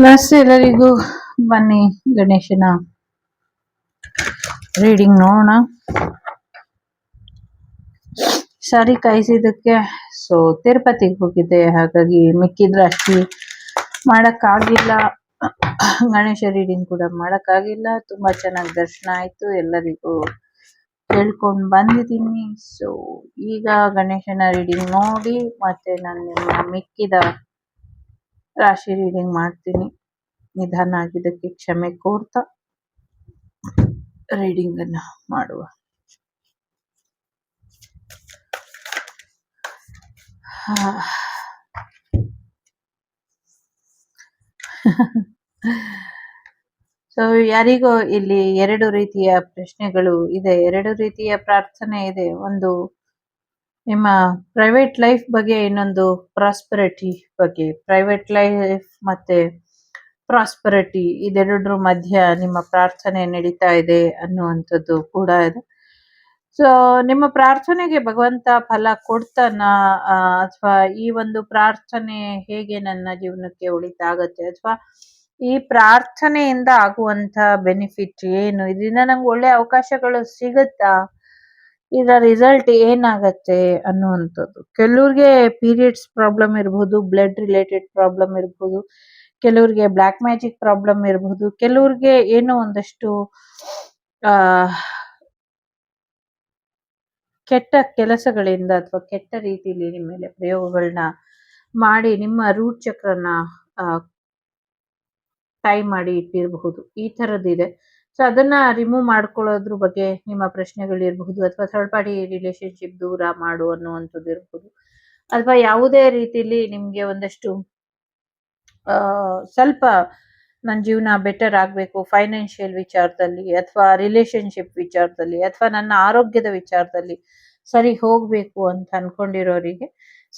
ನಮಸ್ತೆ ಎಲ್ಲರಿಗೂ. ಬನ್ನಿ ಗಣೇಶನ ರೀಡಿಂಗ್ ನೋಡೋಣ. ಸಾರಿ ಕಾಯಿಸಿದ್ದಕ್ಕೆ ತಿರುಪತಿಗೆ ಹೋಗಿದ್ದೆ, ಹಾಗಾಗಿ ಮಿಕ್ಕಿದ ರಾಶಿ ಮಾಡೋಕ್ಕಾಗಿಲ್ಲ. ಗಣೇಶ ರೀಡಿಂಗ್ ಕೂಡ ಮಾಡೋಕ್ಕಾಗಿಲ್ಲ. ತುಂಬ ಚೆನ್ನಾಗಿ ದರ್ಶನ ಆಯಿತು, ಎಲ್ಲರಿಗೂ ಹೇಳ್ಕೊಂಡು ಬಂದಿದ್ದೀನಿ. ಈಗ ಗಣೇಶನ ರೀಡಿಂಗ್ ನೋಡಿ ಮತ್ತೆ ನಾನು ನಿಮ್ಮ ಮಿಕ್ಕಿದ ರಾಶಿ ರೀಡಿಂಗ್ ಮಾಡ್ತೀನಿ. ನಿಧಾನ ಆಗಿದ್ದಕ್ಕೆ ಕ್ಷಮೆ ಕೋರ್ತಾ ರೀಡಿಂಗ್ ಅನ್ನ ಮಾಡುವ. ಯಾರಿಗೋ ಇಲ್ಲಿ ಎರಡು ರೀತಿಯ ಪ್ರಶ್ನೆಗಳು ಇದೆ, ಎರಡು ರೀತಿಯ ಪ್ರಾರ್ಥನೆ ಇದೆ. ಒಂದು ನಿಮ್ಮ ಪ್ರೈವೇಟ್ ಲೈಫ್ ಬಗ್ಗೆ, ಇನ್ನೊಂದು ಪ್ರಾಸ್ಪರಿಟಿ ಬಗ್ಗೆ. ಪ್ರೈವೇಟ್ ಲೈಫ್ ಮತ್ತೆ ಪ್ರಾಸ್ಪರಿಟಿ ಇದೆರಡರ ಮಧ್ಯ ನಿಮ್ಮ ಪ್ರಾರ್ಥನೆ ನಡೀತಾ ಇದೆ ಅನ್ನುವಂಥದ್ದು ಕೂಡ ಇದೆ. ನಿಮ್ಮ ಪ್ರಾರ್ಥನೆಗೆ ಭಗವಂತ ಫಲ ಕೊಡ್ತಾನ, ಅಥವಾ ಈ ಒಂದು ಪ್ರಾರ್ಥನೆ ಹೇಗೆ ನನ್ನ ಜೀವನಕ್ಕೆ ಒಳಿತಾಗತ್ತೆ, ಅಥವಾ ಈ ಪ್ರಾರ್ಥನೆಯಿಂದ ಆಗುವಂತ ಬೆನಿಫಿಟ್ ಏನು, ಇದರಿಂದ ನಂಗೆ ಒಳ್ಳೆ ಅವಕಾಶಗಳು ಸಿಗುತ್ತಾ, ಇದರ ರಿಸಲ್ಟ್ ಏನಾಗತ್ತೆ ಅನ್ನುವಂಥದ್ದು. ಕೆಲವ್ರಿಗೆ ಪೀರಿಯಡ್ಸ್ ಪ್ರಾಬ್ಲಮ್ ಇರಬಹುದು, ಬ್ಲಡ್ ರಿಲೇಟೆಡ್ ಪ್ರಾಬ್ಲಮ್ ಇರಬಹುದು, ಕೆಲವ್ರಿಗೆ ಬ್ಲ್ಯಾಕ್ ಮ್ಯಾಜಿಕ್ ಪ್ರಾಬ್ಲಮ್ ಇರಬಹುದು, ಕೆಲವ್ರಿಗೆ ಏನೋ ಒಂದಷ್ಟು ಕೆಟ್ಟ ಕೆಲಸಗಳಿಂದ ಅಥವಾ ಕೆಟ್ಟ ರೀತಿಯಲ್ಲಿ ನಿಮ್ಮ ಮೇಲೆ ಪ್ರಯೋಗಗಳನ್ನ ಮಾಡಿ ನಿಮ್ಮ ರೂಟ್ ಚಕ್ರನ ಟೈ ಮಾಡಿ ಇಟ್ಟಿರಬಹುದು. ಈ ಥರದ್ದಿದೆ. ಅದನ್ನ ರಿಮೂವ್ ಮಾಡ್ಕೊಳ್ಳೋದ್ರ ಬಗ್ಗೆ ನಿಮ್ಮ ಪ್ರಶ್ನೆಗಳಿರಬಹುದು, ಅಥವಾ ಥರ್ಡ್ ಪಾರ್ಟಿ ರಿಲೇಶನ್ಶಿಪ್ ದೂರ ಮಾಡು ಅನ್ನುವಂಥದ್ದು ಇರಬಹುದು, ಅಥವಾ ಯಾವುದೇ ರೀತಿಯಲ್ಲಿ ನಿಮ್ಗೆ ಒಂದಷ್ಟು ಸ್ವಲ್ಪ ನನ್ನ ಜೀವನ ಬೆಟರ್ ಆಗಬೇಕು ಫೈನಾನ್ಷಿಯಲ್ ವಿಚಾರದಲ್ಲಿ, ಅಥವಾ ರಿಲೇಶನ್ಶಿಪ್ ವಿಚಾರದಲ್ಲಿ, ಅಥವಾ ನನ್ನ ಆರೋಗ್ಯದ ವಿಚಾರದಲ್ಲಿ ಸರಿ ಹೋಗ್ಬೇಕು ಅಂತ ಅನ್ಕೊಂಡಿರೋರಿಗೆ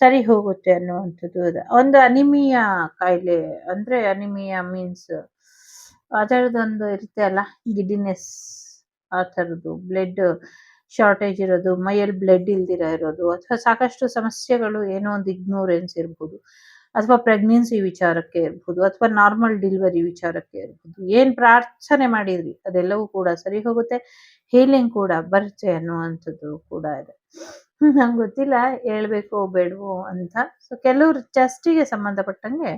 ಸರಿ ಹೋಗುತ್ತೆ ಅನ್ನುವಂಥದ್ದು ಇದೆ. ಒಂದು ಅನಿಮಿಯಾ ಕಾಯಿಲೆ, ಅಂದ್ರೆ ಅನಿಮಿಯಾ ಮೀನ್ಸ್ ಅದರದೊಂದು ಇರುತ್ತೆ ಅಲ್ಲ, ಗಿಡ್ಡಿನೆಸ್, ಆ ಥರದ್ದು ಬ್ಲಡ್ ಶಾರ್ಟೇಜ್ ಇರೋದು, ಮೈಯಲ್ಲಿ ಬ್ಲಡ್ ಇಲ್ದಿರ ಇರೋದು, ಅಥವಾ ಸಾಕಷ್ಟು ಸಮಸ್ಯೆಗಳು, ಏನೋ ಒಂದು ಇಗ್ನೋರೆನ್ಸ್ ಇರ್ಬೋದು, ಅಥವಾ ಪ್ರೆಗ್ನೆನ್ಸಿ ವಿಚಾರಕ್ಕೆ ಇರ್ಬೋದು, ಅಥವಾ ನಾರ್ಮಲ್ ಡೆಲಿವರಿ ವಿಚಾರಕ್ಕೆ ಇರ್ಬೋದು. ಏನ್ ಪ್ರಾರ್ಥನೆ ಮಾಡಿದ್ರಿ ಅದೆಲ್ಲವೂ ಕೂಡ ಸರಿ ಹೋಗುತ್ತೆ, ಹೀಲಿಂಗ್ ಕೂಡ ಬರುತ್ತೆ ಅನ್ನುವಂಥದ್ದು ಕೂಡ ಇದೆ. ನಂಗೆ ಗೊತ್ತಿಲ್ಲ ಹೇಳ್ಬೇಕು ಬೇಡವೋ ಅಂತ. ಕೆಲವ್ರು ಚೆಸ್ಟಿಗೆ ಸಂಬಂಧಪಟ್ಟಂಗೆ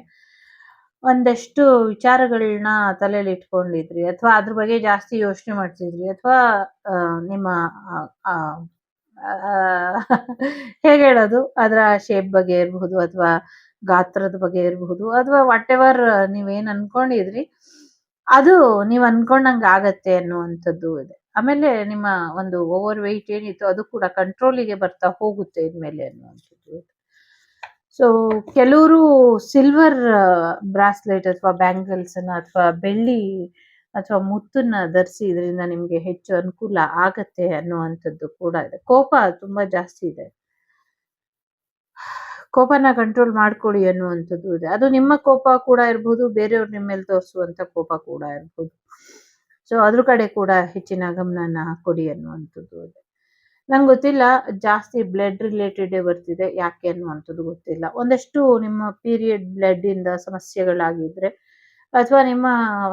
ಒಂದಷ್ಟು ವಿಚಾರಗಳನ್ನ ತಲೆಯಲ್ಲಿ ಇಟ್ಕೊಂಡಿದ್ರಿ, ಅಥವಾ ಅದ್ರ ಬಗ್ಗೆ ಜಾಸ್ತಿ ಯೋಚನೆ ಮಾಡ್ತಿದ್ರಿ, ಅಥವಾ ನಿಮ್ಮ ಹೇಗೆ ಹೇಳೋದು, ಅದರ ಶೇಪ್ ಬಗ್ಗೆ ಇರಬಹುದು, ಅಥವಾ ಗಾತ್ರದ ಬಗ್ಗೆ ಇರಬಹುದು, ಅಥವಾ ವಾಟ್ ಎವರ್ ನೀವೇನ್ ಅನ್ಕೊಂಡಿದ್ರಿ ಅದು ನೀವ್ ಅನ್ಕೊಂಡಂಗೆ ಆಗತ್ತೆ ಅನ್ನುವಂಥದ್ದು ಇದೆ. ಆಮೇಲೆ ನಿಮ್ಮ ಒಂದು ಓವರ್ ವೆಯ್ಟ್ ಏನಿತ್ತು ಅದು ಕೂಡ ಕಂಟ್ರೋಲಿಗೆ ಬರ್ತಾ ಹೋಗುತ್ತೆ ಇನ್ಮೇಲೆ ಅನ್ನುವಂಥದ್ದು. ಕೆಲವರು ಸಿಲ್ವರ್ ಬ್ರಾಸ್ಲೆಟ್ ಅಥವಾ ಬ್ಯಾಂಗಲ್ಸ್ ಅನ್ನ, ಅಥವಾ ಬೆಳ್ಳಿ ಅಥವಾ ಮುತ್ತನ್ನ ಧರಿಸಿ ಇದರಿಂದ ನಿಮ್ಗೆ ಹೆಚ್ಚು ಅನುಕೂಲ ಆಗತ್ತೆ ಅನ್ನುವಂಥದ್ದು ಕೂಡ ಇದೆ. ಕೋಪ ತುಂಬಾ ಜಾಸ್ತಿ ಇದೆ, ಕೋಪನ ಕಂಟ್ರೋಲ್ ಮಾಡ್ಕೊಳ್ಳಿ ಅನ್ನುವಂಥದ್ದು ಇದೆ. ಅದು ನಿಮ್ಮ ಕೋಪ ಕೂಡ ಇರ್ಬೋದು, ಬೇರೆಯವ್ರು ನಿಮ್ಮ ಮೇಲೆ ತೋರಿಸುವಂತ ಕೋಪ ಕೂಡ ಇರ್ಬೋದು. ಅದ್ರ ಕಡೆ ಕೂಡ ಹೆಚ್ಚಿನ ಗಮನನ ಕೊಡಿ ಅನ್ನುವಂಥದ್ದು ಇದೆ. ನಂಗೆ ಗೊತ್ತಿಲ್ಲ, ಜಾಸ್ತಿ ಬ್ಲಡ್ ರಿಲೇಟೆಡ್ ಬರ್ತಿದೆ, ಯಾಕೆ ಅನ್ನುವಂಥದ್ದು ಗೊತ್ತಿಲ್ಲ. ಒಂದಷ್ಟು ನಿಮ್ಮ ಪೀರಿಯಡ್ ಬ್ಲಡ್ ಇಂದ ಸಮಸ್ಯೆಗಳಾಗಿದ್ರೆ, ಅಥವಾ ನಿಮ್ಮ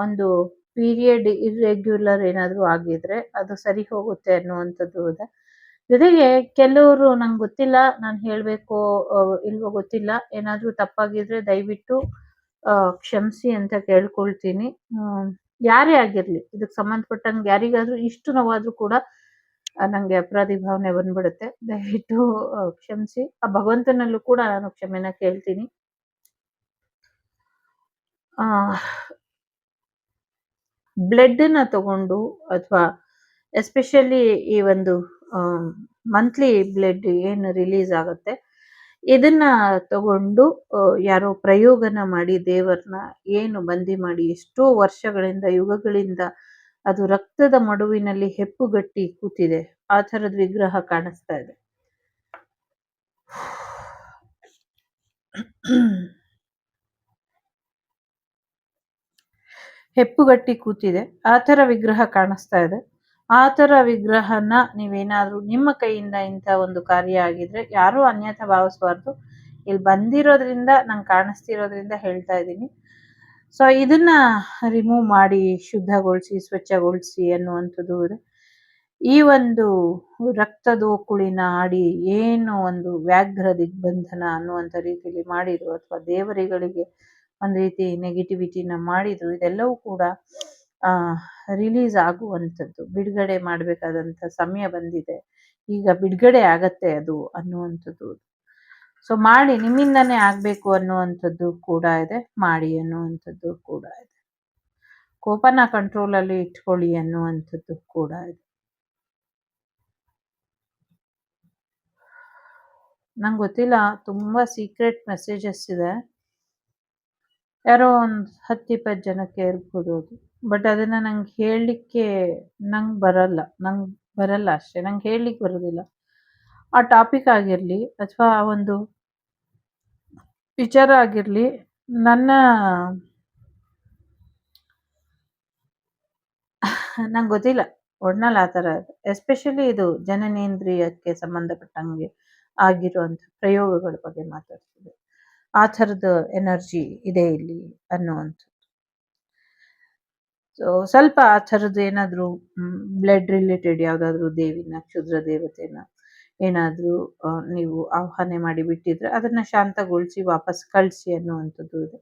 ಒಂದು ಪೀರಿಯಡ್ ಇರ್ರೆಗ್ಯುಲರ್ ಏನಾದ್ರು ಆಗಿದ್ರೆ ಅದು ಸರಿ ಹೋಗುತ್ತೆ ಅನ್ನುವಂಥದ್ದು ಇದೆ. ಜೊತೆಗೆ ಕೆಲವರು, ನಂಗೆ ಗೊತ್ತಿಲ್ಲ, ನಾನು ಹೇಳ್ಬೇಕು ಇಲ್ವೋ ಗೊತ್ತಿಲ್ಲ, ಏನಾದ್ರೂ ತಪ್ಪಾಗಿದ್ರೆ ದಯವಿಟ್ಟು ಕ್ಷಮಿಸಿ ಅಂತ ಕೇಳ್ಕೊಳ್ತೀನಿ. ಯಾರೇ ಆಗಿರ್ಲಿ, ಇದಕ್ಕೆ ಸಂಬಂಧಪಟ್ಟಂಗೆ ಯಾರಿಗಾದ್ರೂ ಇಷ್ಟು ನೋವಾದ್ರೂ ಕೂಡ ನಂಗೆ ಅಪರಾಧಿ ಭಾವನೆ ಬಂದ್ಬಿಡುತ್ತೆ. ದಯವಿಟ್ಟು ಕ್ಷಮಿಸಿ. ಆ ಭಗವಂತನಲ್ಲೂ ಕೂಡ ನಾನು ಕ್ಷಮೆನ ಕೇಳ್ತೀನಿ. ಬ್ಲಡ್ ನ ತಗೊಂಡು, ಅಥವಾ ಎಸ್ಪೆಷಲಿ ಈ ಒಂದು ಮಂತ್ಲಿ ಬ್ಲಡ್ ಏನು ರಿಲೀಸ್ ಆಗುತ್ತೆ, ಇದನ್ನ ತಗೊಂಡು ಯಾರೋ ಪ್ರಯೋಗನ ಮಾಡಿ ದೇವರನ್ನ ಏನು ಬಂದಿ ಮಾಡಿ ಎಷ್ಟೋ ವರ್ಷಗಳಿಂದ, ಯುಗಗಳಿಂದ ಅದು ರಕ್ತದ ಮಡುವಿನಲ್ಲಿ ಹೆಪ್ಪುಗಟ್ಟಿ ಕೂತಿದೆ. ಆ ಥರದ ವಿಗ್ರಹ ಕಾಣಿಸ್ತಾ ಇದೆ. ಹೆಪ್ಪುಗಟ್ಟಿ ಕೂತಿದೆ, ಆ ಥರ ವಿಗ್ರಹ ಕಾಣಿಸ್ತಾ ಇದೆ. ಆ ಥರ ವಿಗ್ರಹನ ನೀವೇನಾದ್ರೂ ನಿಮ್ಮ ಕೈಯಿಂದ ಇಂಥ ಒಂದು ಕಾರ್ಯ ಆಗಿದ್ರೆ ಯಾರೂ ಅನ್ಯಥ ಭಾವಿಸಬಾರ್ದು. ಇಲ್ಲಿ ಬಂದಿರೋದ್ರಿಂದ, ನಂಗೆ ಕಾಣಿಸ್ತಿರೋದ್ರಿಂದ ಹೇಳ್ತಾ ಇದ್ದೀನಿ. ಸೊ ಇದನ್ನ ರಿಮೂವ್ ಮಾಡಿ ಶುದ್ಧಗೊಳಿಸಿ ಸ್ವಚ್ಛಗೊಳಿಸಿ ಅನ್ನುವಂಥದ್ದು ಇದೆ. ಈ ಒಂದು ರಕ್ತದೋಕುಳಿನ ಆಡಿ ಏನು ಒಂದು ವ್ಯಾಘ್ರ ದಿಗ್ಬಂಧನ ಅನ್ನುವಂಥ ರೀತಿಯಲ್ಲಿ ಮಾಡಿದ್ರು, ಅಥವಾ ದೇವರುಗಳಿಗೆ ಒಂದು ರೀತಿ ನೆಗೆಟಿವಿಟಿನ ಮಾಡಿದ್ರು, ಇದೆಲ್ಲವೂ ಕೂಡ ರಿಲೀಸ್ ಆಗುವಂಥದ್ದು, ಬಿಡುಗಡೆ ಮಾಡಬೇಕಾದಂಥ ಸಮಯ ಬಂದಿದೆ, ಈಗ ಬಿಡುಗಡೆ ಆಗತ್ತೆ ಅದು ಅನ್ನುವಂಥದ್ದು. ಸೊ ಮಾಡಿ, ನಿಮ್ಮಿಂದನೇ ಆಗ್ಬೇಕು ಅನ್ನುವಂಥದ್ದು ಕೂಡ ಇದೆ, ಮಾಡಿ ಅನ್ನುವಂಥದ್ದು ಕೂಡ ಇದೆ. ಕೋಪನ ಕಂಟ್ರೋಲ್ ಅಲ್ಲಿ ಇಟ್ಕೊಳ್ಳಿ ಅನ್ನುವಂಥದ್ದು ಕೂಡ ಇದೆ. ನಂಗೆ ಗೊತ್ತಿಲ್ಲ, ತುಂಬಾ ಸೀಕ್ರೆಟ್ ಮೆಸೇಜಸ್ ಇದೆ, ಯಾರೋ ಒಂದು 10-20 ಜನಕ್ಕೆ ಇರ್ಬೋದು ಅದು. ಬಟ್ ಅದನ್ನ ನಂಗೆ ಹೇಳಲಿಕ್ಕೆ ನಂಗೆ ಬರಲ್ಲ ಅಷ್ಟೇ, ನಂಗೆ ಹೇಳಲಿಕ್ಕೆ ಬರೋದಿಲ್ಲ. ಆ ಟಾಪಿಕ್ ಆಗಿರಲಿ ಅಥವಾ ಒಂದು ವಿಚಾರ ಆಗಿರಲಿ, ನಂಗೆ ಗೊತ್ತಿಲ್ಲ ಒಟ್ನಲ್ಲಿ ಆ ಥರ. ಎಸ್ಪೆಷಲಿ ಇದು ಜನನೇಂದ್ರಿಯಕ್ಕೆ ಸಂಬಂಧಪಟ್ಟಂಗೆ ಆಗಿರುವಂಥ ಪ್ರಯೋಗಗಳ ಬಗ್ಗೆ ಮಾತಾಡ್ತಿದೆ. ಆ ಥರದ ಎನರ್ಜಿ ಇದೆ ಇಲ್ಲಿ ಅನ್ನುವಂಥದ್ದು. ಸೊ ಸ್ವಲ್ಪ ಆ ಥರದ್ದು ಏನಾದರೂ ಬ್ಲಡ್ ರಿಲೇಟೆಡ್ ಯಾವುದಾದ್ರೂ ದೇವಿನ, ಕ್ಷುದ್ರ ದೇವತೆನ ಏನಾದರೂ ನೀವು ಆಹ್ವಾನ ಮಾಡಿ ಬಿಟ್ಟಿದ್ರೆ ಅದನ್ನ ಶಾಂತಗೊಳಿಸಿ ವಾಪಸ್ ಕಳಿಸಿ ಅನ್ನುವಂಥದ್ದು ಇದೆ.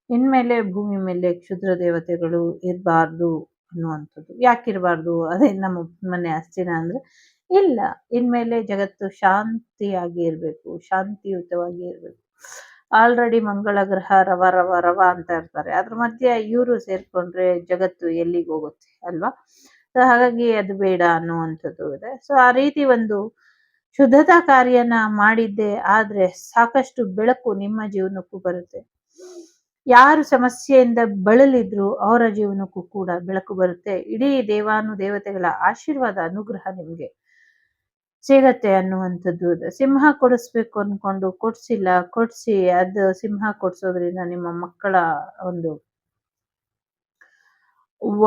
ಇನ್ಮೇಲೆ ಭೂಮಿ ಮೇಲೆ ಕ್ಷುದ್ರ ದೇವತೆಗಳು ಇರಬಾರ್ದು ಅನ್ನುವಂಥದ್ದು. ಯಾಕಿರಬಾರ್ದು, ಅದೇ ನಮ್ಮ ಮನೆ ಆಸ್ತಿನ ಅಂದ್ರೆ ಇಲ್ಲ, ಇನ್ಮೇಲೆ ಜಗತ್ತು ಶಾಂತಿಯಾಗಿ ಇರಬೇಕು, ಶಾಂತಿಯುತವಾಗಿ ಇರಬೇಕು. ಆಲ್ರೆಡಿ ಮಂಗಳ ಗ್ರಹ ರವ ರವ ರವ ಅಂತ ಇರ್ತಾರೆ, ಅದ್ರ ಮಧ್ಯೆ ಇವರು ಸೇರ್ಕೊಂಡ್ರೆ ಜಗತ್ತು ಎಲ್ಲಿಗೆ ಹೋಗುತ್ತೆ ಅಲ್ವಾ? ಸೊ ಹಾಗಾಗಿ ಅದು ಬೇಡ ಅನ್ನುವಂಥದ್ದು ಇದೆ. ಸೊ ಆ ರೀತಿ ಒಂದು ಶುದ್ಧತಾ ಕಾರ್ಯನ ಮಾಡಿದ್ದೆ ಆದ್ರೆ ಸಾಕಷ್ಟು ಬೆಳಕು ನಿಮ್ಮ ಜೀವನಕ್ಕೂ ಬರುತ್ತೆ. ಯಾರು ಸಮಸ್ಯೆಯಿಂದ ಬಳಲಿದ್ರು ಅವರ ಜೀವನಕ್ಕೂ ಕೂಡ ಬೆಳಕು ಬರುತ್ತೆ. ಇಡೀ ದೇವತೆಗಳ ಆಶೀರ್ವಾದ, ಅನುಗ್ರಹ ನಿಮ್ಗೆ ಸಿಗತ್ತೆ ಅನ್ನುವಂಥದ್ದು. ಸಿಂಹ ಕೊಡಿಸ್ಬೇಕು ಅನ್ಕೊಂಡು ಕೊಡ್ಸಿ ಅದು ಸಿಂಹ ಕೊಡ್ಸೋದ್ರಿಂದ ನಿಮ್ಮ ಮಕ್ಕಳ ಒಂದು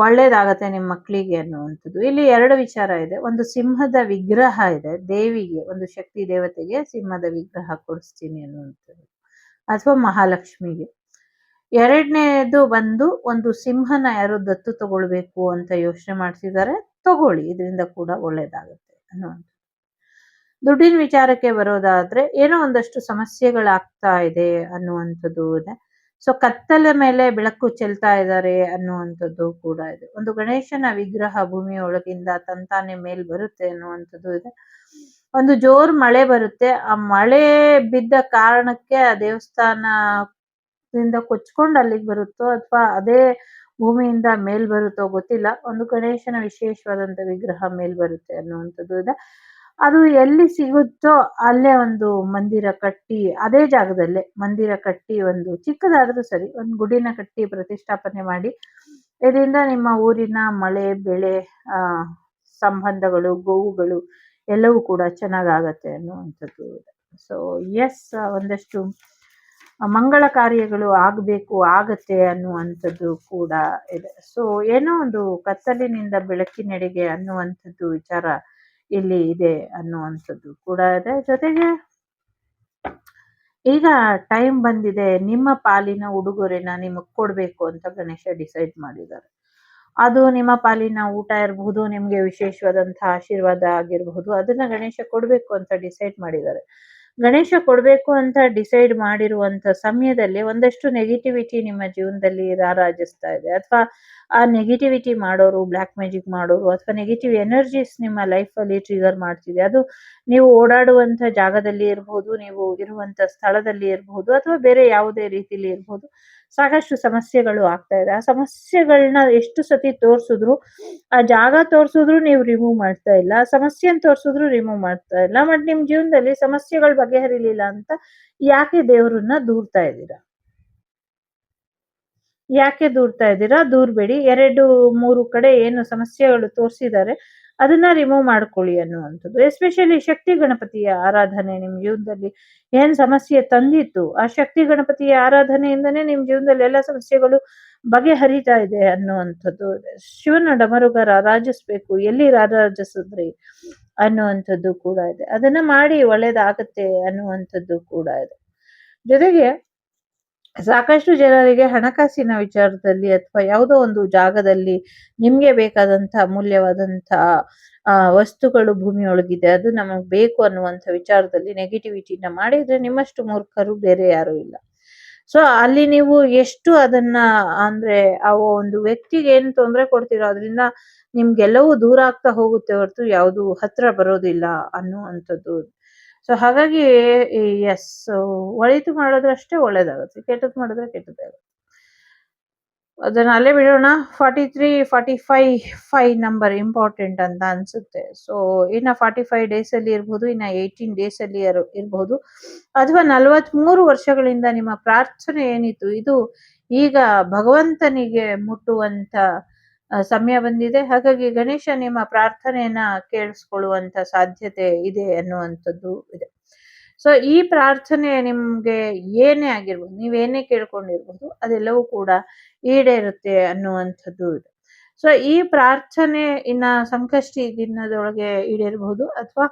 ಒಳ್ಳೇದಾಗತ್ತೆ ನಿಮ್ಮ ಮಕ್ಕಳಿಗೆ ಅನ್ನುವಂಥದ್ದು. ಇಲ್ಲಿ 2 ವಿಚಾರ ಇದೆ. ಒಂದು ಸಿಂಹದ ವಿಗ್ರಹ ಇದೆ, ದೇವಿಗೆ, ಒಂದು ಶಕ್ತಿ ದೇವತೆಗೆ ಸಿಂಹದ ವಿಗ್ರಹ ಕೊಡಿಸ್ತೀನಿ ಅನ್ನುವಂಥದ್ದು, ಅಥವಾ ಮಹಾಲಕ್ಷ್ಮಿಗೆ. 2ನೇದು ಬಂದು ಒಂದು ಸಿಂಹನ ಯಾರು ದತ್ತು ತಗೊಳ್ಬೇಕು ಅಂತ ಯೋಚನೆ ಮಾಡ್ತಿದ್ದಾರೆ, ತಗೊಳ್ಳಿ, ಇದರಿಂದ ಕೂಡ ಒಳ್ಳೇದಾಗತ್ತೆ ಅನ್ನುವಂಥದ್ದು. ದುಡ್ಡಿನ ವಿಚಾರಕ್ಕೆ ಬರೋದಾದ್ರೆ ಏನೋ ಒಂದಷ್ಟು ಸಮಸ್ಯೆಗಳಾಗ್ತಾ ಇದೆ ಅನ್ನುವಂಥದ್ದು ಇದೆ. ಸೊ ಕತ್ತಲ ಮೇಲೆ ಬೆಳಕು ಚೆಲ್ತಾ ಇದ್ದಾರೆ ಅನ್ನುವಂಥದ್ದು ಕೂಡ ಇದೆ. ಒಂದು ಗಣೇಶನ ವಿಗ್ರಹ ಭೂಮಿಯೊಳಗಿಂದ ತಂತಾನೆ ಮೇಲ್ ಬರುತ್ತೆ ಅನ್ನುವಂಥದ್ದು ಇದೆ. ಒಂದು ಜೋರ್ ಮಳೆ ಬರುತ್ತೆ, ಆ ಮಳೆ ಬಿದ್ದ ಕಾರಣಕ್ಕೆ ಆ ದೇವಸ್ಥಾನದಿಂದ ಕೊಚ್ಕೊಂಡು ಅಲ್ಲಿಗೆ ಬರುತ್ತೋ ಅಥವಾ ಅದೇ ಭೂಮಿಯಿಂದ ಮೇಲ್ ಬರುತ್ತೋ ಗೊತ್ತಿಲ್ಲ, ಒಂದು ಗಣೇಶನ ವಿಶೇಷವಾದಂತ ವಿಗ್ರಹ ಮೇಲ್ ಬರುತ್ತೆ ಅನ್ನುವಂಥದ್ದು ಇದೆ. ಅದು ಎಲ್ಲಿ ಸಿಗುತ್ತೋ ಅಲ್ಲೇ ಒಂದು ಮಂದಿರ ಕಟ್ಟಿ, ಅದೇ ಜಾಗದಲ್ಲೇ ಮಂದಿರ ಕಟ್ಟಿ, ಒಂದು ಚಿಕ್ಕದಾದ್ರೂ ಸರಿ ಒಂದು ಗುಡಿನ ಕಟ್ಟಿ ಪ್ರತಿಷ್ಠಾಪನೆ ಮಾಡಿ, ಇದರಿಂದ ನಿಮ್ಮ ಊರಿನ ಮಳೆ ಬೆಳೆ ಸಂಬಂಧಗಳು, ಗೋವುಗಳು ಎಲ್ಲವೂ ಕೂಡ ಚೆನ್ನಾಗಾಗತ್ತೆ ಅನ್ನುವಂಥದ್ದು. ಸೊ ಎಸ್, ಒಂದಷ್ಟು ಮಂಗಳ ಕಾರ್ಯಗಳು ಆಗತ್ತೆ ಅನ್ನುವಂಥದ್ದು ಕೂಡ ಇದೆ. ಸೊ ಏನೋ ಒಂದು ಕತ್ತಲಿನಿಂದ ಬೆಳಕಿನೆಡೆಗೆ ಅನ್ನುವಂಥದ್ದು ವಿಚಾರ ಇಲ್ಲಿ ಇದೆ ಅನ್ನುವಂಥದ್ದು ಕೂಡ ಇದೆ. ಜೊತೆಗೆ ಈಗ ಟೈಮ್ ಬಂದಿದೆ, ನಿಮ್ಮ ಪಾಲಿನ ಉಡುಗೊರೆನ ನಿಮಗ್ ಕೊಡ್ಬೇಕು ಅಂತ ಗಣೇಶ ಡಿಸೈಡ್ ಮಾಡಿದ್ದಾರೆ. ಅದು ನಿಮ್ಮ ಪಾಲಿನ ಊಟ ಇರಬಹುದು, ನಿಮ್ಗೆ ವಿಶೇಷವಾದಂತಹ ಆಶೀರ್ವಾದ ಆಗಿರಬಹುದು, ಅದನ್ನ ಗಣೇಶ ಕೊಡ್ಬೇಕು ಅಂತ ಡಿಸೈಡ್ ಮಾಡಿದ್ದಾರೆ. ಗಣೇಶ ಕೊಡ್ಬೇಕು ಅಂತ ಡಿಸೈಡ್ ಮಾಡಿರುವಂತ ಸಮಯದಲ್ಲಿ ಒಂದಷ್ಟು ನೆಗೆಟಿವಿಟಿ ನಿಮ್ಮ ಜೀವನದಲ್ಲಿ ರಾರಾಜಿಸ್ತಾ ಇದೆ, ಅಥವಾ ಆ ನೆಗೆಟಿವಿಟಿ ಮಾಡೋರು, ಬ್ಲ್ಯಾಕ್ ಮ್ಯಾಜಿಕ್ ಮಾಡೋರು, ಅಥವಾ ನೆಗೆಟಿವ್ ಎನರ್ಜೀಸ್ ನಿಮ್ಮ ಲೈಫ್ ಅಲ್ಲಿ ಟ್ರಿಗರ್ ಮಾಡ್ತಿದೆ. ಅದು ನೀವು ಓಡಾಡುವಂತ ಜಾಗದಲ್ಲಿ ಇರಬಹುದು, ನೀವು ಇರುವಂತ ಸ್ಥಳದಲ್ಲಿ ಇರಬಹುದು, ಅಥವಾ ಬೇರೆ ಯಾವುದೇ ರೀತಿಯಲ್ಲಿ ಇರಬಹುದು. ಸಾಕಷ್ಟು ಸಮಸ್ಯೆಗಳು ಆಗ್ತಾ ಇದೆ. ಆ ಸಮಸ್ಯೆಗಳನ್ನ ಎಷ್ಟು ಸತಿ ತೋರ್ಸಿದ್ರು, ಆ ಜಾಗ ತೋರ್ಸಿದ್ರು ನೀವು ರಿಮೂವ್ ಮಾಡ್ತಾ ಇಲ್ಲ, ಸಮಸ್ಯೆನ ತೋರ್ಸಿದ್ರು ರಿಮೂವ್ ಮಾಡ್ತಾ ಇಲ್ಲ. ಬಟ್ ನಿಮ್ ಜೀವನದಲ್ಲಿ ಸಮಸ್ಯೆಗಳು ಬಗೆಹರಿಲಿಲ್ಲ ಅಂತ ಯಾಕೆ ದೇವ್ರನ್ನ ದೂರ್ತಾ ಇದ್ದೀರಾ? ಯಾಕೆ ದೂರ್ತಾ ಇದ್ದೀರಾ? ದೂರ್ಬೇಡಿ. 2-3 ಕಡೆ ಏನು ಸಮಸ್ಯೆಗಳು ತೋರಿಸಿದ್ದಾರೆ ಅದನ್ನ ರಿಮೂವ್ ಮಾಡ್ಕೊಳ್ಳಿ ಅನ್ನುವಂಥದ್ದು. ಎಸ್ಪೆಷಲಿ ಶಕ್ತಿ ಗಣಪತಿಯ ಆರಾಧನೆ ನಿಮ್ ಜೀವನದಲ್ಲಿ ಏನ್ ಸಮಸ್ಯೆ ತಂದಿತ್ತು, ಆ ಶಕ್ತಿ ಗಣಪತಿಯ ಆರಾಧನೆಯಿಂದನೇ ನಿಮ್ ಜೀವನದಲ್ಲಿ ಎಲ್ಲ ಸಮಸ್ಯೆಗಳು ಬಗೆಹರಿತಾ ಇದೆ ಅನ್ನುವಂಥದ್ದು. ಶಿವನ ಡಮರುಗ ರಾರಾಜಿಸ್ಬೇಕು, ಎಲ್ಲಿ ರಾರಾಜಿಸಿದ್ರಿ ಅನ್ನುವಂಥದ್ದು ಕೂಡ ಇದೆ. ಅದನ್ನ ಮಾಡಿ ಒಳ್ಳೇದಾಗತ್ತೆ ಅನ್ನುವಂಥದ್ದು ಕೂಡ ಇದೆ. ಜೊತೆಗೆ ಸಾಕಷ್ಟು ಜನರಿಗೆ ಹಣಕಾಸಿನ ವಿಚಾರದಲ್ಲಿ ಅಥವಾ ಯಾವುದೋ ಒಂದು ಜಾಗದಲ್ಲಿ ನಿಮ್ಗೆ ಬೇಕಾದಂತ ಅಮೂಲ್ಯವಾದಂತ ವಸ್ತುಗಳು ಭೂಮಿಯೊಳಗಿದೆ, ಅದು ನಮಗ್ ಬೇಕು ಅನ್ನುವಂಥ ವಿಚಾರದಲ್ಲಿ ನೆಗೆಟಿವಿಟಿನ ಮಾಡಿದ್ರೆ ನಿಮ್ಮಷ್ಟು ಮೂರ್ಖರು ಬೇರೆ ಯಾರು ಇಲ್ಲ. ಸೊ ಅಲ್ಲಿ ನೀವು ಎಷ್ಟು ಅದನ್ನ ಅಂದ್ರೆ ಆ ಒಂದು ವ್ಯಕ್ತಿಗೆ ಏನ್ ತೊಂದರೆ ಕೊಡ್ತೀರೋ ಅದರಿಂದ ನಿಮ್ಗೆಲ್ಲವೂ ದೂರ ಆಗ್ತಾ ಹೋಗುತ್ತೆ ಹೊರತು ಯಾವುದು ಹತ್ರ ಬರೋದಿಲ್ಲ ಅನ್ನುವಂಥದ್ದು. ಸೊ ಹಾಗಾಗಿ ಎಸ್, ಒಳಿತು ಮಾಡಿದ್ರೆ ಅಷ್ಟೇ ಒಳ್ಳೇದಾಗುತ್ತೆ, ಕೆಟ್ಟದ್ ಮಾಡಿದ್ರೆ ಕೆಟ್ಟದಾಗುತ್ತೆ. ಅದನ್ನ ಅಲ್ಲೇ ಬಿಡೋಣ. 43, 45 ನಂಬರ್ ಇಂಪಾರ್ಟೆಂಟ್ ಅಂತ ಅನ್ಸುತ್ತೆ. ಸೊ ಇನ್ನ 45 ಡೇಸ್ ಅಲ್ಲಿ ಇರ್ಬೋದು, ಇನ್ನ 18 ಡೇಸ್ ಅಲ್ಲಿ ಇರ್ಬೋದು, ಅಥವಾ 43 ವರ್ಷಗಳಿಂದ ನಿಮ್ಮ ಪ್ರಾರ್ಥನೆ ಏನಿತ್ತು ಇದು ಈಗ ಭಗವಂತನಿಗೆ ಮುಟ್ಟುವಂತ ಸಮಯ ಬಂದಿದೆ. ಹಾಗಾಗಿ ಗಣೇಶ ನಿಮ್ಮ ಪ್ರಾರ್ಥನೆಯನ್ನ ಕೇಳಿಸ್ಕೊಳ್ಳುವಂತ ಸಾಧ್ಯತೆ ಇದೆ ಅನ್ನುವಂಥದ್ದು ಇದೆ. ಸೊ ಈ ಪ್ರಾರ್ಥನೆ ನಿಮ್ಗೆ ಏನೇ ಆಗಿರ್ಬೋದು, ನೀವೇನೇ ಕೇಳ್ಕೊಂಡಿರ್ಬೋದು, ಅದೆಲ್ಲವೂ ಕೂಡ ಈಡೇರುತ್ತೆ ಅನ್ನುವಂಥದ್ದು ಇದೆ. ಸೊ ಈ ಪ್ರಾರ್ಥನೆ ಇನ್ನ ಸಂಕಷ್ಟಿ ದಿನದೊಳಗೆ ಈಡೇರಬಹುದು ಅಥವಾ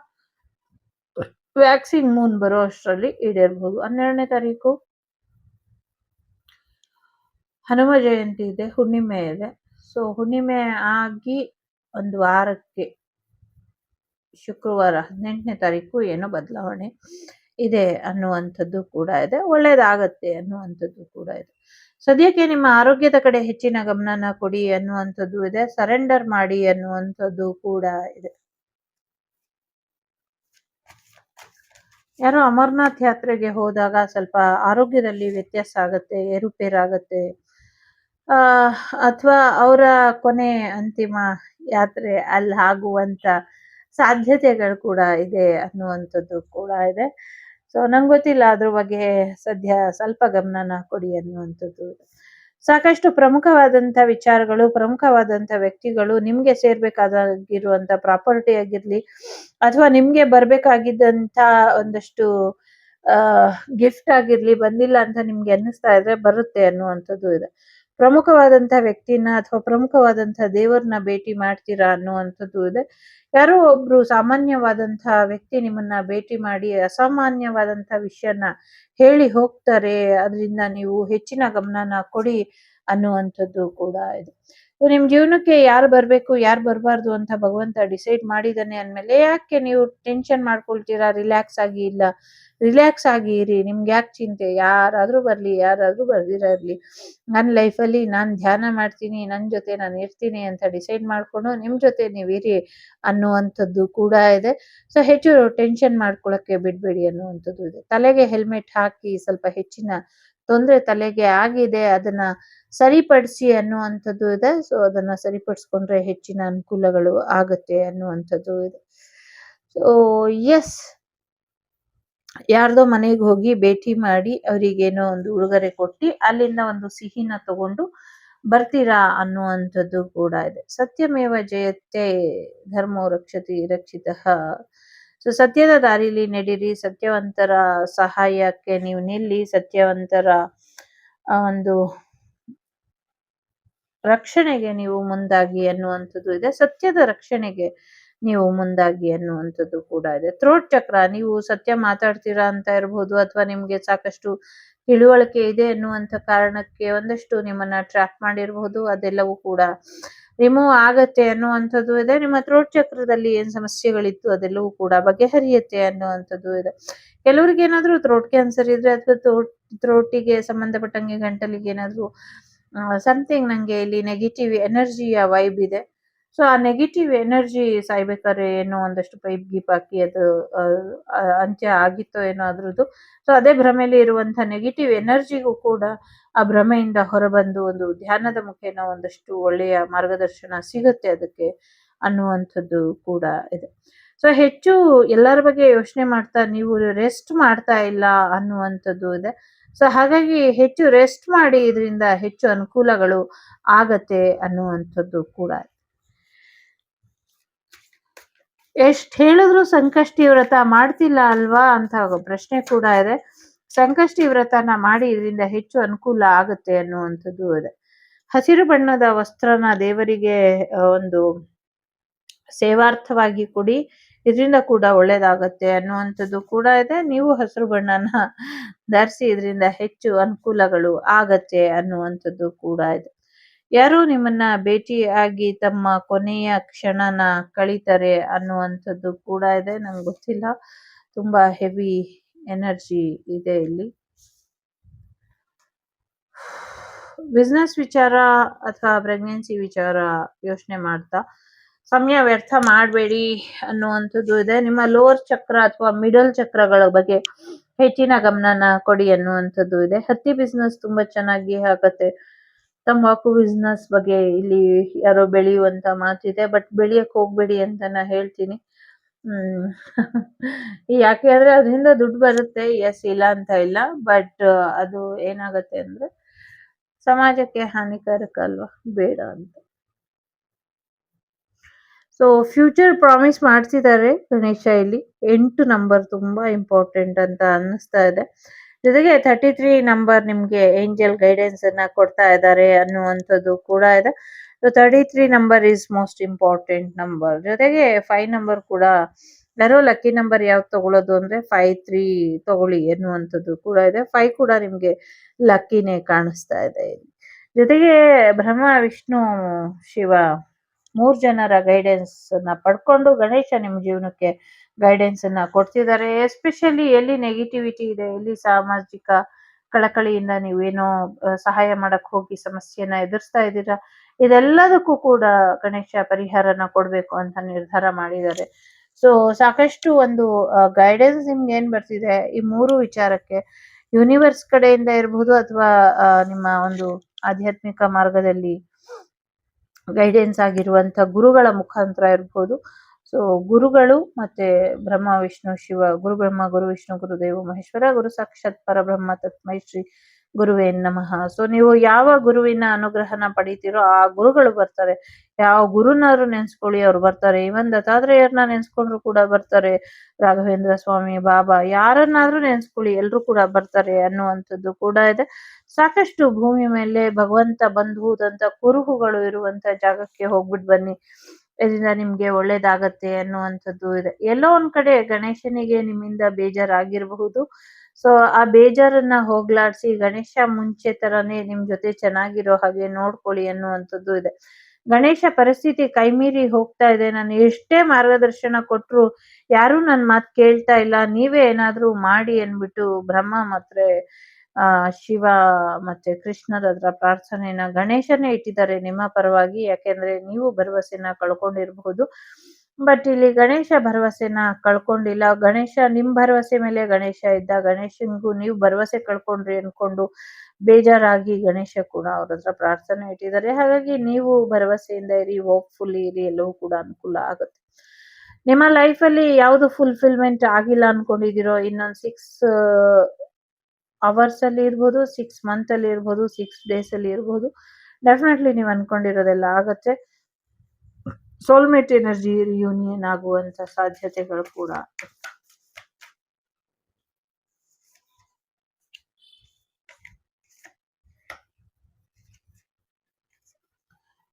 ವ್ಯಾಕ್ಸಿನ್ ಮೂನ್ ಬರೋ ಅಷ್ಟರಲ್ಲಿ ಈಡೇರಬಹುದು. 12ನೇ ತಾರೀಕು ಹನುಮ ಜಯಂತಿ ಇದೆ, ಹುಣ್ಣಿಮೆ ಇದೆ. ಸೊ ಹುಣ್ಣಿಮೆ ಆಗಿ ಒಂದು ವಾರಕ್ಕೆ ಶುಕ್ರವಾರ 18ನೇ ತಾರೀಕು ಏನೋ ಬದಲಾವಣೆ ಇದೆ ಅನ್ನುವಂಥದ್ದು ಕೂಡ ಇದೆ. ಒಳ್ಳೇದಾಗತ್ತೆ ಅನ್ನುವಂಥದ್ದು ಕೂಡ ಇದೆ. ಸದ್ಯಕ್ಕೆ ನಿಮ್ಮ ಆರೋಗ್ಯದ ಕಡೆ ಹೆಚ್ಚಿನ ಗಮನನ ಕೊಡಿ ಅನ್ನುವಂಥದ್ದು ಇದೆ. ಸರೆಂಡರ್ ಮಾಡಿ ಅನ್ನುವಂಥದ್ದು ಕೂಡ ಇದೆ. ಯಾರೋ ಅಮರನಾಥ್ ಯಾತ್ರೆಗೆ ಹೋದಾಗ ಸ್ವಲ್ಪ ಆರೋಗ್ಯದಲ್ಲಿ ವ್ಯತ್ಯಾಸ ಆಗತ್ತೆ, ಏರುಪೇರಾಗತ್ತೆ, ಅಥವಾ ಅವರ ಕೊನೆ ಅಂತಿಮ ಯಾತ್ರೆ ಅಲ್ಲಿ ಆಗುವಂತ ಸಾಧ್ಯತೆಗಳು ಕೂಡ ಇದೆ ಅನ್ನುವಂಥದ್ದು ಕೂಡ ಇದೆ. ಸೊ ನಂಗೆ ಗೊತ್ತಿಲ್ಲ, ಅದ್ರ ಬಗ್ಗೆ ಸದ್ಯ ಸ್ವಲ್ಪ ಗಮನನ ಕೊಡಿ ಅನ್ನುವಂಥದ್ದು. ಸಾಕಷ್ಟು ಪ್ರಮುಖವಾದಂತ ವಿಚಾರಗಳು, ಪ್ರಮುಖವಾದಂತ ವ್ಯಕ್ತಿಗಳು, ನಿಮ್ಗೆ ಸೇರ್ಬೇಕಾಗಿರುವಂತ ಪ್ರಾಪರ್ಟಿ ಆಗಿರ್ಲಿ ಅಥವಾ ನಿಮ್ಗೆ ಬರ್ಬೇಕಾಗಿದ್ದಂತ ಒಂದಷ್ಟು ಗಿಫ್ಟ್ ಆಗಿರ್ಲಿ ಬಂದಿಲ್ಲ ಅಂತ ನಿಮ್ಗೆ ಅನ್ನಿಸ್ತಾ ಇದ್ರೆ ಬರುತ್ತೆ ಅನ್ನುವಂಥದ್ದು ಇದೆ. ಪ್ರಮುಖವಾದಂತ ವ್ಯಕ್ತಿನ ಅಥವಾ ಪ್ರಮುಖವಾದಂತ ದೇವರನ್ನ ಭೇಟಿ ಮಾಡ್ತೀರಾ ಅನ್ನುವಂಥದ್ದು ಇದೆ. ಯಾರೋ ಒಬ್ರು ಸಾಮಾನ್ಯವಾದಂತ ವ್ಯಕ್ತಿ ನಿಮ್ಮನ್ನ ಭೇಟಿ ಮಾಡಿ ಅಸಾಮಾನ್ಯವಾದಂತ ವಿಷಯನ ಹೇಳಿ ಹೋಗ್ತಾರೆ, ಅದರಿಂದ ನೀವು ಹೆಚ್ಚಿನ ಗಮನನ ಕೊಡಿ ಅನ್ನುವಂಥದ್ದು ಕೂಡ ಇದೆ. ನಿಮ್ ಜೀವನಕ್ಕೆ ಯಾರು ಬರ್ಬೇಕು ಯಾರು ಬರಬಾರ್ದು ಅಂತ ಭಗವಂತ ಡಿಸೈಡ್ ಮಾಡಿದಾನೆ ಅಂದ್ಮೇಲೆ ಯಾಕೆ ನೀವು ಟೆನ್ಷನ್ ಮಾಡ್ಕೊಳ್ತೀರಾ? ರಿಲ್ಯಾಕ್ಸ್ ಆಗಿ ಇಲ್ಲ, ರಿಲ್ಯಾಕ್ಸ್ ಆಗಿ ಇರಿ. ನಿಮ್ಗೆ ಯಾಕೆ ಚಿಂತೆ? ಯಾರಾದ್ರೂ ಬರ್ಲಿ, ಯಾರಾದ್ರೂ ಬರ್ದಿರ ಇರ್ಲಿ, ನನ್ನ ಲೈಫಲ್ಲಿ ನಾನು ಧ್ಯಾನ ಮಾಡ್ತೀನಿ, ನನ್ನ ಜೊತೆ ನಾನು ಇರ್ತೀನಿ ಅಂತ ಡಿಸೈಡ್ ಮಾಡ್ಕೊಂಡು ನಿಮ್ ಜೊತೆ ನೀವು ಇರಿ ಅನ್ನುವಂಥದ್ದು ಕೂಡ ಇದೆ. ಸೊ ಹೆಚ್ಚು ಟೆನ್ಷನ್ ಮಾಡ್ಕೊಳಕ್ಕೆ ಬಿಡ್ಬೇಡಿ ಅನ್ನುವಂಥದ್ದು ಇದೆ. ತಲೆಗೆ ಹೆಲ್ಮೆಟ್ ಹಾಕಿ, ಸ್ವಲ್ಪ ಹೆಚ್ಚಿನ ತೊಂದರೆ ತಲೆಗೆ ಆಗಿದೆ ಅದನ್ನ ಸರಿಪಡಿಸಿ ಅನ್ನುವಂಥದ್ದು ಇದೆ. ಸೊ ಅದನ್ನ ಸರಿಪಡಿಸ್ಕೊಂಡ್ರೆ ಹೆಚ್ಚಿನ ಅನುಕೂಲಗಳು ಆಗತ್ತೆ ಅನ್ನುವಂಥದ್ದು ಇದೆ. ಸೊ ಎಸ್, ಯಾರ್ದೋ ಮನೆಗೆ ಹೋಗಿ ಭೇಟಿ ಮಾಡಿ ಅವರಿಗೇನೋ ಒಂದು ಉಡುಗೊರೆ ಕೊಟ್ಟು ಅಲ್ಲಿಂದ ಒಂದು ಸಿಹಿನ ತಗೊಂಡು ಬರ್ತೀರಾ ಅನ್ನುವಂಥದ್ದು ಕೂಡ ಇದೆ. ಸತ್ಯಮೇವ ಜಯತೆ ಧರ್ಮೋ ರಕ್ಷತಿ ರಕ್ಷಿತಃ. ಸೊ ಸತ್ಯದ ದಾರಿಲಿ ನಡೀರಿ, ಸತ್ಯವಂತರ ಸಹಾಯಕ್ಕೆ ನೀವು ನಿಲ್ಲಿ, ಸತ್ಯವಂತರ ಒಂದು ರಕ್ಷಣೆಗೆ ನೀವು ಮುಂದಾಗಿ ಅನ್ನುವಂಥದ್ದು ಇದೆ. ಸತ್ಯದ ರಕ್ಷಣೆಗೆ ನೀವು ಮುಂದಾಗಿ ಅನ್ನುವಂಥದ್ದು ಕೂಡ ಇದೆ. ಥ್ರೋಟ್ ಚಕ್ರ, ನೀವು ಸತ್ಯ ಮಾತಾಡ್ತೀರಾ ಅಂತ ಇರ್ಬೋದು, ಅಥವಾ ನಿಮ್ಗೆ ಸಾಕಷ್ಟು ತಿಳುವಳಿಕೆ ಇದೆ ಅನ್ನುವಂಥ ಕಾರಣಕ್ಕೆ ಒಂದಷ್ಟು ನಿಮ್ಮನ್ನ ಟ್ರ್ಯಾಪ್ ಮಾಡಿರ್ಬೋದು, ಅದೆಲ್ಲವೂ ಕೂಡ ರಿಮೂವ್ ಆಗತ್ತೆ ಅನ್ನುವಂಥದ್ದು ಇದೆ. ನಿಮ್ಮ ಥ್ರೋಟ್ ಚಕ್ರದಲ್ಲಿ ಏನ್ ಸಮಸ್ಯೆಗಳಿತ್ತು ಅದೆಲ್ಲವೂ ಕೂಡ ಬಗೆಹರಿಯುತ್ತೆ ಅನ್ನುವಂಥದ್ದು ಇದೆ. ಕೆಲವ್ರಿಗೆ ಏನಾದ್ರೂ ಥ್ರೋಟ್ ಕ್ಯಾನ್ಸರ್ ಇದ್ರೆ ಅಥವಾ ಥ್ರೋಟಿಗೆ ಸಂಬಂಧಪಟ್ಟಂಗೆ ಗಂಟಲಿಗೆ ಏನಾದ್ರೂ ಸಮಥಿಂಗ್, ನಂಗೆ ಇಲ್ಲಿ ನೆಗೆಟಿವ್ ಎನರ್ಜಿಯ ವೈಬ್ ಇದೆ. ಸೊ ಆ ನೆಗೆಟಿವ್ ಎನರ್ಜಿ ಸಾಯ್ಬೇಕಾದ್ರೆ ಏನೋ ಒಂದಷ್ಟು ಪೈಪ್ ಗೀಪ್ ಹಾಕಿ ಅದು ಅಂತ್ಯ ಆಗಿತ್ತೋ ಏನೋ ಅದ್ರದ್ದು. ಸೊ ಅದೇ ಭ್ರಮೆಯಲ್ಲಿ ಇರುವಂತ ನೆಗೆಟಿವ್ ಎನರ್ಜಿಗೂ ಕೂಡ ಆ ಭ್ರಮೆಯಿಂದ ಹೊರಬಂದು ಒಂದು ಧ್ಯಾನದ ಮುಖೇನ ಒಂದಷ್ಟು ಒಳ್ಳೆಯ ಮಾರ್ಗದರ್ಶನ ಸಿಗುತ್ತೆ ಅದಕ್ಕೆ ಅನ್ನುವಂಥದ್ದು ಕೂಡ ಇದೆ. ಸೊ ಹೆಚ್ಚು ಎಲ್ಲರ ಬಗ್ಗೆ ಯೋಚನೆ ಮಾಡ್ತಾ ನೀವು ರೆಸ್ಟ್ ಮಾಡ್ತಾ ಇಲ್ಲ ಅನ್ನುವಂಥದ್ದು ಇದೆ. ಸೊ ಹಾಗಾಗಿ ಹೆಚ್ಚು ರೆಸ್ಟ್ ಮಾಡಿ, ಇದರಿಂದ ಹೆಚ್ಚು ಅನುಕೂಲಗಳು ಆಗತ್ತೆ ಅನ್ನುವಂಥದ್ದು ಕೂಡ. ಎಷ್ಟ್ ಹೇಳಿದ್ರು ಸಂಕಷ್ಟಿ ವ್ರತ ಮಾಡ್ತಿಲ್ಲ ಅಲ್ವಾ ಅಂತ ಪ್ರಶ್ನೆ ಕೂಡ ಇದೆ. ಸಂಕಷ್ಟಿ ವ್ರತನ ಮಾಡಿ, ಇದರಿಂದ ಹೆಚ್ಚು ಅನುಕೂಲ ಆಗತ್ತೆ ಅನ್ನುವಂಥದ್ದು ಇದೆ. ಹಸಿರು ಬಣ್ಣದ ವಸ್ತ್ರನ ದೇವರಿಗೆ ಒಂದು ಸೇವಾರ್ಥವಾಗಿ ಕೊಡಿ. ಇದರಿಂದ ಕೂಡ ಒಳ್ಳೇದಾಗತ್ತೆ ಅನ್ನುವಂಥದ್ದು ಕೂಡ ಇದೆ. ನೀವು ಹಸಿರು ಬಣ್ಣನ ಧರಿಸಿ ಇದರಿಂದ ಹೆಚ್ಚು ಅನುಕೂಲಗಳು ಆಗತ್ತೆ ಅನ್ನುವಂಥದ್ದು ಕೂಡ ಇದೆ. ಯಾರು ನಿಮ್ಮನ್ನ ಭೇಟಿಯಾಗಿ ತಮ್ಮ ಕೊನೆಯ ಕ್ಷಣನ ಕಳೀತಾರೆ ಅನ್ನುವಂಥದ್ದು ಕೂಡ ಇದೆ. ನಂಗೆ ಗೊತ್ತಿಲ್ಲ, ತುಂಬಾ ಹೆವಿ ಎನರ್ಜಿ ಇದೆ ಇಲ್ಲಿ. ಬಿಸ್ನೆಸ್ ವಿಚಾರ ಅಥವಾ ಪ್ರೆಗ್ನೆನ್ಸಿ ವಿಚಾರ ಯೋಚನೆ ಮಾಡ್ತಾ ಸಮಯ ವ್ಯರ್ಥ ಮಾಡಬೇಡಿ ಅನ್ನುವಂಥದ್ದು ಇದೆ. ನಿಮ್ಮ ಲೋವರ್ ಚಕ್ರ ಅಥವಾ ಮಿಡಲ್ ಚಕ್ರಗಳ ಬಗ್ಗೆ ಹೆಚ್ಚಿನ ಗಮನನ ಕೊಡಿ ಅನ್ನುವಂಥದ್ದು ಇದೆ. ಹತ್ತಿ ಬಿಸ್ನೆಸ್ ತುಂಬಾ ಚೆನ್ನಾಗಿ ಆಗತ್ತೆ. ತಂಬಾಕು ಬಿಸ್ನೆಸ್ ಬಗ್ಗೆ ಇಲ್ಲಿ ಯಾರೋ ಬೆಳೆಯುವಂತ ಮಾತಿದೆ, ಬಟ್ ಬೆಳೆಯಕ್ ಹೋಗ್ಬೇಡಿ ಅಂತ ನಾ ಹೇಳ್ತೀನಿ. ಹ್ಮ್ ಯಾಕೆ ಅಂದ್ರೆ ಅದರಿಂದ ದುಡ್ಡು ಬರುತ್ತೆ, ಎಸ್ ಇಲ್ಲ ಅಂತ ಇಲ್ಲ, ಬಟ್ ಅದು ಏನಾಗತ್ತೆ ಅಂದ್ರೆ ಸಮಾಜಕ್ಕೆ ಹಾನಿಕಾರಕ ಅಲ್ವಾ, ಬೇಡ ಅಂತ. ಸೊ ಫ್ಯೂಚರ್ ಪ್ರಾಮಿಸ್ ಮಾಡ್ತಿದ್ದಾರೆ ಗಣೇಶ ಇಲ್ಲಿ. 8 ನಂಬರ್ ತುಂಬಾ ಇಂಪಾರ್ಟೆಂಟ್ ಅಂತ ಅನ್ನಿಸ್ತಾ ಇದೆ. ಜೊತೆಗೆ 33 ನಂಬರ್ ನಿಮ್ಗೆ ಏಂಜಲ್ ಗೈಡೆನ್ಸ್ ಅನ್ನ ಕೊಡ್ತಾ ಇದ್ದಾರೆ ಅನ್ನುವಂಥದ್ದು ಕೂಡ ಇದೆ. So 33 number is most important number. ಜೊತೆಗೆ 5 ನಂಬರ್ ಕೂಡ, ಯಾರೋ ಲಕ್ಕಿ ನಂಬರ್ ಯಾವ್ದು ತಗೊಳ್ಳೋದು ಅಂದ್ರೆ 5-3 ತಗೊಳ್ಳಿ ಎನ್ನುವಂಥದ್ದು ಕೂಡ ಇದೆ. 5 ಕೂಡ ನಿಮ್ಗೆ ಲಕ್ಕಿನೇ ಕಾಣಿಸ್ತಾ ಇದೆ. ಜೊತೆಗೆ ಬ್ರಹ್ಮ ವಿಷ್ಣು ಶಿವ 3 ಜನರ ಗೈಡೆನ್ಸ್ ಅನ್ನ ಪಡ್ಕೊಂಡು ಗಣೇಶ ನಿಮ್ ಜೀವನಕ್ಕೆ ಗೈಡೆನ್ಸ್ ಅನ್ನ ಕೊಡ್ತಿದ್ದಾರೆ. ಎಸ್ಪೆಷಲಿ ಎಲ್ಲಿ ನೆಗೆಟಿವಿಟಿ ಇದೆ, ಎಲ್ಲಿ ಸಾಮಾಜಿಕ ಕಳಕಳಿಯಿಂದ ನೀವೇನೋ ಸಹಾಯ ಮಾಡಕ್ ಹೋಗಿ ಸಮಸ್ಯೆನ ಎದುರಿಸ್ತಾ ಇದ್ದೀರಾ, ಇದೆಲ್ಲದಕ್ಕೂ ಕೂಡ ಗಣೇಶ ಪರಿಹಾರನ ಕೊಡ್ಬೇಕು ಅಂತ ನಿರ್ಧಾರ ಮಾಡಿದ್ದಾರೆ. ಸೊ ಸಾಕಷ್ಟು ಒಂದು ಗೈಡೆನ್ಸ್ ನಿಮ್ಗೆ ಏನ್ ಬರ್ತಿದೆ ಈ 3 ವಿಚಾರಕ್ಕೆ, ಯೂನಿವರ್ಸ್ ಕಡೆಯಿಂದ ಇರಬಹುದು ಅಥವಾ ನಿಮ್ಮ ಒಂದು ಆಧ್ಯಾತ್ಮಿಕ ಮಾರ್ಗದಲ್ಲಿ ಗೈಡೆನ್ಸ್ ಆಗಿರುವಂತ ಗುರುಗಳ ಮುಖಾಂತರ ಇರ್ಬೋದು. ಸೊ ಗುರುಗಳು ಮತ್ತೆ ಬ್ರಹ್ಮ ವಿಷ್ಣು ಶಿವ, ಗುರು ಬ್ರಹ್ಮ ಗುರು ವಿಷ್ಣು ಗುರು ದೇವ ಮಹೇಶ್ವರ, ಗುರು ಸಾಕ್ಷಾತ್ ಪರಬ್ರಹ್ಮ ತಸ್ಮೈ ಶ್ರೀ ಗುರುವೇ ನಮಃ. ಸೊ ನೀವು ಯಾವ ಗುರುವಿನ ಅನುಗ್ರಹನ ಪಡಿತೀರೋ ಆ ಗುರುಗಳು ಬರ್ತಾರೆ. ಯಾವ ಗುರುನಾದ್ರು ನೆನ್ಸ್ಕೊಳ್ಳಿ, ಅವ್ರು ಬರ್ತಾರೆ. ಇವನ್ ದತ್ತಾತ್ರೇಯರ್ನ ನೆನ್ಸ್ಕೊಂಡ್ರು ಕೂಡ ಬರ್ತಾರೆ. ರಾಘವೇಂದ್ರ ಸ್ವಾಮಿ, ಬಾಬಾ, ಯಾರನ್ನಾದ್ರೂ ನೆನ್ಸ್ಕೊಳ್ಳಿ, ಎಲ್ರು ಕೂಡ ಬರ್ತಾರೆ ಅನ್ನುವಂಥದ್ದು ಕೂಡ ಇದೆ. ಸಾಕಷ್ಟು ಭೂಮಿ ಮೇಲೆ ಭಗವಂತ ಬಂಧುದಂತ ಕುರುಹುಗಳು ಇರುವಂತ ಜಾಗಕ್ಕೆ ಹೋಗ್ಬಿಟ್ಟು ಬನ್ನಿ, ಇದರಿಂದ ನಿಮ್ಗೆ ಒಳ್ಳೇದಾಗತ್ತೆ ಅನ್ನುವಂಥದ್ದು ಇದೆ. ಎಲ್ಲೋ ಒಂದ್ ಕಡೆ ಗಣೇಶನಿಗೆ ನಿಮ್ಮಿಂದ ಬೇಜಾರಾಗಿರಬಹುದು. ಸೊ ಆ ಬೇಜಾರನ್ನ ಹೋಗ್ಲಾಡ್ಸಿ ಗಣೇಶ ಮುಂಚೆ ತರಾನೇ ನಿಮ್ ಜೊತೆ ಚೆನ್ನಾಗಿರೋ ಹಾಗೆ ನೋಡ್ಕೊಳ್ಳಿ ಅನ್ನುವಂಥದ್ದು ಇದೆ. ಗಣೇಶ ಪರಿಸ್ಥಿತಿ ಕೈಮೀರಿ ಹೋಗ್ತಾ ಇದೆ, ನಾನು ಎಷ್ಟೇ ಮಾರ್ಗದರ್ಶನ ಕೊಟ್ರು ಯಾರು ನನ್ ಮಾತ್ ಕೇಳ್ತಾ ಇಲ್ಲ, ನೀವೇ ಏನಾದ್ರೂ ಮಾಡಿ ಅನ್ಬಿಟ್ಟು ಬ್ರಹ್ಮ ಮತ್ತೆ ಶಿವ ಮತ್ತೆ ಕೃಷ್ಣರ ಹತ್ರ ಪ್ರಾರ್ಥನೆನ ಗಣೇಶನೇ ಇಟ್ಟಿದ್ದಾರೆ ನಿಮ್ಮ ಪರವಾಗಿ. ಯಾಕೆಂದ್ರೆ ನೀವು ಭರವಸೆನ ಕಳ್ಕೊಂಡಿರಬಹುದು, ಬಟ್ ಇಲ್ಲಿ ಗಣೇಶ ಭರವಸೆನ ಕಳ್ಕೊಂಡಿಲ್ಲ. ಗಣೇಶ ನಿಮ್ ಭರವಸೆ ಮೇಲೆ ಗಣೇಶ ಇದ್ದ, ಗಣೇಶನ್ಗೂ ನೀವು ಭರವಸೆ ಕಳ್ಕೊಂಡ್ರಿ ಅನ್ಕೊಂಡು ಬೇಜಾರಾಗಿ ಗಣೇಶ ಕೂಡ ಅವ್ರ ಹತ್ರ ಪ್ರಾರ್ಥನೆ ಇಟ್ಟಿದ್ದಾರೆ. ಹಾಗಾಗಿ ನೀವು ಭರವಸೆಯಿಂದ ಇರಿ, ಹೋಪ್ಫುಲ್ಲಿ ಇರಿ, ಎಲ್ಲವೂ ಕೂಡ ಅನುಕೂಲ ಆಗುತ್ತೆ. ನಿಮ್ಮ ಲೈಫ್ ಅಲ್ಲಿ ಯಾವ್ದು ಫುಲ್ಫಿಲ್ಮೆಂಟ್ ಆಗಿಲ್ಲ ಅನ್ಕೊಂಡಿದಿರೋ, ಇನ್ನೊಂದ್ 6 ಅವರ್ಸ್ ಅಲ್ಲಿ ಇರ್ಬೋದು, 6 ಮಂತ್ ಅಲ್ಲಿ ಇರ್ಬೋದು, 6 ಡೇಸ್ ಅಲ್ಲಿ ಇರ್ಬೋದು, ಡೆಫಿನೆಟ್ಲಿ ನೀವು ಅನ್ಕೊಂಡಿರೋದೆಲ್ಲ ಆಗತ್ತೆ. ಸೋಲ್ಮೇಟ್ ಎನರ್ಜಿ ರಿಯೂನಿಯನ್ ಆಗುವಂತ ಸಾಧ್ಯತೆಗಳು ಕೂಡ.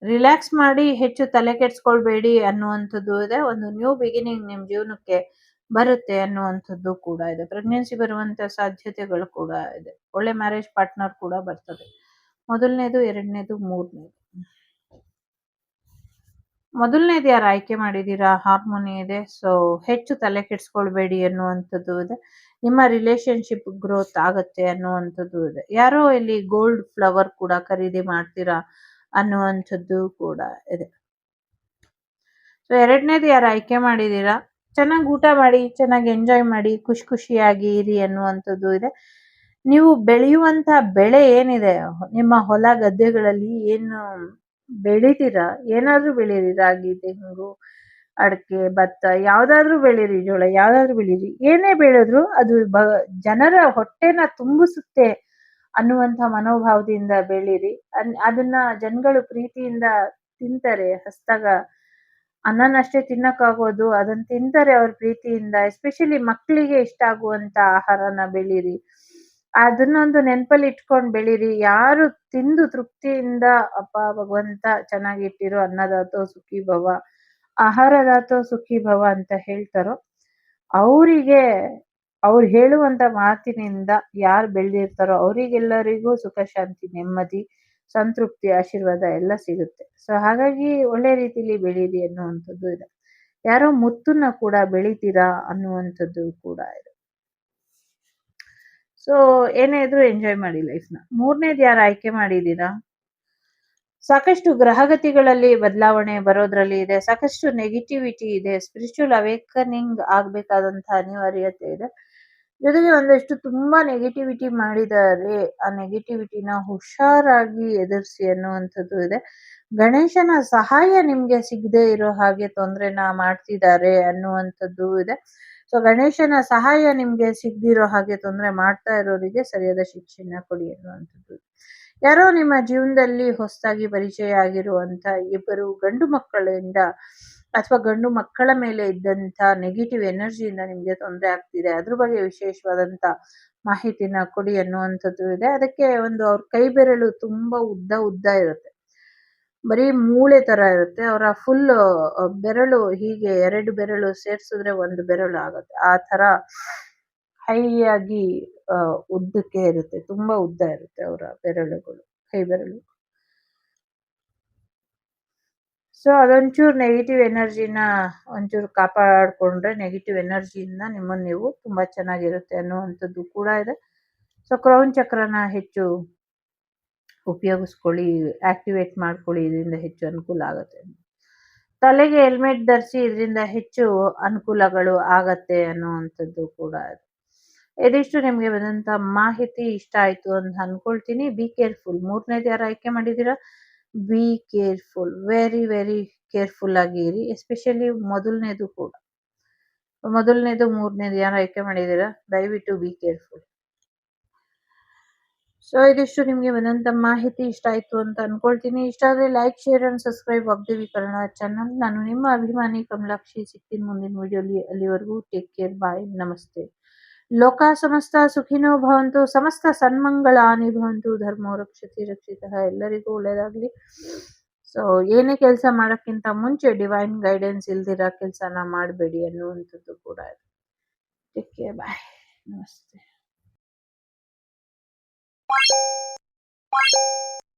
ರಿಲ್ಯಾಕ್ಸ್ ಮಾಡಿ, ಹೆಚ್ಚು ತಲೆ ಕೆಡ್ಸ್ಕೊಳ್ಬೇಡಿ ಅನ್ನುವಂಥದ್ದು ಇದೆ. ಒಂದು ನ್ಯೂ ಬಿಗಿನಿಂಗ್ ನಿಮ್ ಜೀವನಕ್ಕೆ ಬರುತ್ತೆ ಅನ್ನುವಂಥದ್ದು ಕೂಡ ಇದೆ. ಪ್ರೆಗ್ನೆನ್ಸಿ ಬರುವಂತ ಸಾಧ್ಯತೆಗಳು ಕೂಡ ಇದೆ. ಒಳ್ಳೆ ಮ್ಯಾರೇಜ್ ಪಾರ್ಟ್ನರ್ ಕೂಡ ಬರ್ತದೆ. ಮೊದಲನೇದು, ಎರಡನೇದು, ಮೂರನೇದು. ಮೊದಲನೇದು ಯಾರು ಆಯ್ಕೆ ಮಾಡಿದೀರಾ, ಹಾರ್ಮೋನಿ ಇದೆ. ಸೊ ಹೆಚ್ಚು ತಲೆ ಕೆಡ್ಸ್ಕೊಳ್ಬೇಡಿ ಅನ್ನುವಂಥದ್ದು ಇದೆ. ನಿಮ್ಮ ರಿಲೇಶನ್ಶಿಪ್ ಗ್ರೋತ್ ಆಗತ್ತೆ ಅನ್ನುವಂಥದ್ದು ಇದೆ. ಯಾರೋ ಇಲ್ಲಿ ಗೋಲ್ಡ್ ಫ್ಲವರ್ ಕೂಡ ಖರೀದಿ ಮಾಡ್ತೀರಾ ಅನ್ನುವಂಥದ್ದು ಕೂಡ ಇದೆ. ಸೊ ಎರಡನೇದು ಯಾರು ಆಯ್ಕೆ ಮಾಡಿದೀರಾ, ಚೆನ್ನಾಗಿ ಊಟ ಮಾಡಿ, ಚೆನ್ನಾಗಿ ಎಂಜಾಯ್ ಮಾಡಿ, ಖುಷಿಯಾಗಿ ಇರಿ ಅನ್ನುವಂಥದ್ದು ಇದೆ. ನೀವು ಬೆಳೆಯುವಂತ ಬೆಳೆ ಏನಿದೆ, ನಿಮ್ಮ ಹೊಲ ಗದ್ದೆಗಳಲ್ಲಿ ಏನು ಬೆಳಿತೀರಾ, ಏನಾದ್ರೂ ಬೆಳೀರಿ, ರಾಗಿ, ತೆಂಗು, ಅಡಕೆ, ಭತ್ತ, ಯಾವ್ದಾದ್ರು ಬೆಳೀರಿ, ಜೋಳ ಯಾವ್ದಾದ್ರು ಬೆಳೀರಿ, ಏನೇ ಬೆಳೆದ್ರು ಅದು ಜನರ ಹೊಟ್ಟೆನ ತುಂಬಿಸುತ್ತೆ ಅನ್ನುವಂತ ಮನೋಭಾವದಿಂದ ಬೆಳೀರಿ. ಅದನ್ನ ಜನಗಳು ಪ್ರೀತಿಯಿಂದ ತಿಂತಾರೆ. ಹಸ್ದಾಗ ಅನ್ನನಷ್ಟೇ ತಿನ್ನಕ್ಕಾಗೋದು, ಅದನ್ನ ತಿಂತಾರೆ ಅವ್ರ ಪ್ರೀತಿಯಿಂದ. ಎಸ್ಪೆಷಲಿ ಮಕ್ಕಳಿಗೆ ಇಷ್ಟ ಆಗುವಂತ ಆಹಾರನ ಬೆಳೀರಿ. ಅದನ್ನೊಂದು ನೆನಪಲ್ಲಿ ಇಟ್ಕೊಂಡ್ ಬೆಳೀರಿ. ಯಾರು ತಿಂದು ತೃಪ್ತಿಯಿಂದ ಅಪ್ಪ ಭಗವಂತ ಚೆನ್ನಾಗಿಟ್ಟಿರೋ ಅನ್ನದಾತೋ ಸುಖಿ ಭವ ಆಹಾರದಾತೋ ಸುಖಿ ಭವ ಅಂತ ಹೇಳ್ತಾರೋ ಅವರಿಗೆ ಅವ್ರು ಹೇಳುವಂತ ಮಾತಿನಿಂದ ಯಾರು ಬೆಳೆದಿರ್ತಾರೋ ಅವರಿಗೆಲ್ಲರಿಗೂ ಸುಖ ಶಾಂತಿ ನೆಮ್ಮದಿ ಸಂತೃಪ್ತಿ ಆಶೀರ್ವಾದ ಎಲ್ಲ ಸಿಗುತ್ತೆ. ಸೊ ಹಾಗಾಗಿ ಒಳ್ಳೆ ರೀತಿಲಿ ಬೆಳೀರಿ ಅನ್ನುವಂಥದ್ದು ಇದೆ. ಯಾರೋ ಮುತ್ತನ್ನ ಕೂಡ ಬೆಳಿತೀರಾ ಅನ್ನುವಂಥದ್ದು ಕೂಡ ಇದೆ. ಸೊ ಏನೇ ಇದ್ರು ಎಂಜಾಯ್ ಮಾಡಿ ಲೈಫ್ನ. ಮೂರನೇದು ಯಾರು ಆಯ್ಕೆ ಮಾಡಿದೀರಾ? ಸಾಕಷ್ಟು ಗ್ರಹಗತಿಗಳಲ್ಲಿ ಬದಲಾವಣೆ ಬರೋದ್ರಲ್ಲಿ ಇದೆ. ಸಾಕಷ್ಟು ನೆಗೆಟಿವಿಟಿ ಇದೆ. ಸ್ಪಿರಿಚುವಲ್ ಅವೇಕನಿಂಗ್ ಆಗ್ಬೇಕಾದಂತಹ ಅನಿವಾರ್ಯತೆ ಇದೆ. ಜೊತೆಗೆ ಒಂದಷ್ಟು ತುಂಬಾ ನೆಗೆಟಿವಿಟಿ ಮಾಡಿದ್ದಾರೆ. ಆ ನೆಗೆಟಿವಿಟಿನ ಹುಷಾರಾಗಿ ಎದುರಿಸಿ ಅನ್ನುವಂಥದ್ದು ಇದೆ. ಗಣೇಶನ ಸಹಾಯ ನಿಮ್ಗೆ ಸಿಗದೆ ಇರೋ ಹಾಗೆ ತೊಂದ್ರೆನ ಮಾಡ್ತಿದ್ದಾರೆ ಅನ್ನುವಂಥದ್ದು ಇದೆ. ಸೊ ಗಣೇಶನ ಸಹಾಯ ನಿಮ್ಗೆ ಸಿಗದಿರೋ ಹಾಗೆ ತೊಂದರೆ ಮಾಡ್ತಾ ಇರೋರಿಗೆ ಸರಿಯಾದ ಶಿಕ್ಷೆನ ಕೊಡಿ ಅನ್ನುವಂಥದ್ದು. ಯಾರೋ ನಿಮ್ಮ ಜೀವನದಲ್ಲಿ ಹೊಸದಾಗಿ ಪರಿಚಯ ಆಗಿರುವಂತ ಇಬ್ಬರು ಗಂಡು ಮಕ್ಕಳಿಂದ ಅಥವಾ ಗಂಡು ಮಕ್ಕಳ ಮೇಲೆ ಇದ್ದಂತ ನೆಗೆಟಿವ್ ಎನರ್ಜಿಯಿಂದ ನಿಮ್ಗೆ ತೊಂದರೆ ಆಗ್ತಿದೆ. ಅದ್ರ ಬಗ್ಗೆ ವಿಶೇಷವಾದಂತ ಮಾಹಿತಿನ ಕೊಡಿ ಅನ್ನುವಂಥದ್ದು ಇದೆ. ಅದಕ್ಕೆ ಒಂದು ಅವ್ರ ಕೈ ಬೆರಳು ತುಂಬಾ ಉದ್ದ ಇರುತ್ತೆ. ಬರೀ ಮೂಳೆ ತರ ಇರುತ್ತೆ. ಅವರ ಫುಲ್ ಬೆರಳು ಹೀಗೆ 2 ಬೆರಳು ಸೇರ್ಸಿದ್ರೆ 1 ಬೆರಳು ಆಗುತ್ತೆ. ಆ ತರ ಹೈ ಆಗಿ ಉದ್ದಕ್ಕೆ ಇರುತ್ತೆ. ತುಂಬಾ ಉದ್ದ ಇರುತ್ತೆ ಅವರ ಬೆರಳುಗಳು, ಕೈ ಬೆರಳು. ಸೊ ಅದೊಂಚೂರು ನೆಗೆಟಿವ್ ಎನರ್ಜಿನ ಒಂಚೂರು ಕಾಪಾಡ್ಕೊಂಡ್ರೆ ನೆಗೆಟಿವ್ ಎನರ್ಜಿಯಿಂದ ನಿಮ್ಮನ್ನು ನೀವು ತುಂಬಾ ಚೆನ್ನಾಗಿರುತ್ತೆ ಅನ್ನುವಂಥದ್ದು ಕೂಡ ಇದೆ. ಸೊ ಕ್ರೌನ್ ಚಕ್ರನ ಹೆಚ್ಚು ಉಪಯೋಗಿಸ್ಕೊಳ್ಳಿ, ಆಕ್ಟಿವೇಟ್ ಮಾಡ್ಕೊಳ್ಳಿ. ಇದರಿಂದ ಹೆಚ್ಚು ಅನುಕೂಲ ಆಗುತ್ತೆ. ತಲೆಗೆ ಹೆಲ್ಮೆಟ್ ಧರಿಸಿ, ಇದರಿಂದ ಹೆಚ್ಚು ಅನುಕೂಲಗಳು ಆಗತ್ತೆ ಅನ್ನುವಂಥದ್ದು ಕೂಡ ಇದೆ. ಇದಿಷ್ಟು ನಿಮ್ಗೆ ಬಂದಂತ ಮಾಹಿತಿ ಇಷ್ಟ ಆಯ್ತು ಅಂತ ಅನ್ಕೊಳ್ತೀನಿ. Be careful. ಮೂರನೇದು ಯಾರು ಆಯ್ಕೆ ಮಾಡಿದೀರಾ? Be careful. Very very careful ಆಗಿ ಇರಿ. ಎಸ್ಪೆಷಲಿ ಮೊದಲನೇದು ಕೂಡ. ಮೊದಲನೇದು ಮೂರನೇದು ಯಾರು ಆಯ್ಕೆ ಮಾಡಿದೀರಾ? ದಯವಿಟ್ಟು ಬಿ ಕೇರ್ಫುಲ್. ಸೊ ಇದಿಷ್ಟು ನಿಮ್ಗೆ ಬಂದಂತ ಮಾಹಿತಿ ಇಷ್ಟ ಆಯ್ತು ಅಂತ ಅನ್ಕೊಳ್ತೀನಿ. ಇಷ್ಟ ಆದ್ರೆ like, share and subscribe Vagdevi Kannada channel. ನಾನು ನಿಮ್ಮ ಅಭಿಮಾನಿ ಕಮಲಾಕ್ಷಿ. ಸಿಗ್ತೀನಿ ಮುಂದಿನ ವಿಡಿಯೋಲಿ. ಅಲ್ಲಿವರೆಗೂ ಟೇಕ್ ಕೇರ್. ಬಾಯ್. ನಮಸ್ತೆ. ಲೋಕ ಸಮಸ್ತ ಸುಖಿನೋ ಭವಂತು. ಸಮಸ್ತ ಸನ್ಮಂಗಳಾನಿ ಭವಂತು. ಧರ್ಮೋ ರಕ್ಷತಿ ರಕ್ಷಿತಃ. ಎಲ್ಲರಿಗೂ ಒಳ್ಳೇದಾಗ್ಲಿ. ಸೊ ಏನೇ ಕೆಲಸ ಮಾಡೋಕ್ಕಿಂತ ಮುಂಚೆ ಡಿವೈನ್ ಗೈಡೆನ್ಸ್ ಇಲ್ದಿರ ಕೆಲಸನ ಮಾಡಬೇಡಿ ಅನ್ನುವಂಥದ್ದು ಕೂಡ ಇದೆ. Take care. ಬಾಯ್. ನಮಸ್ತೆ.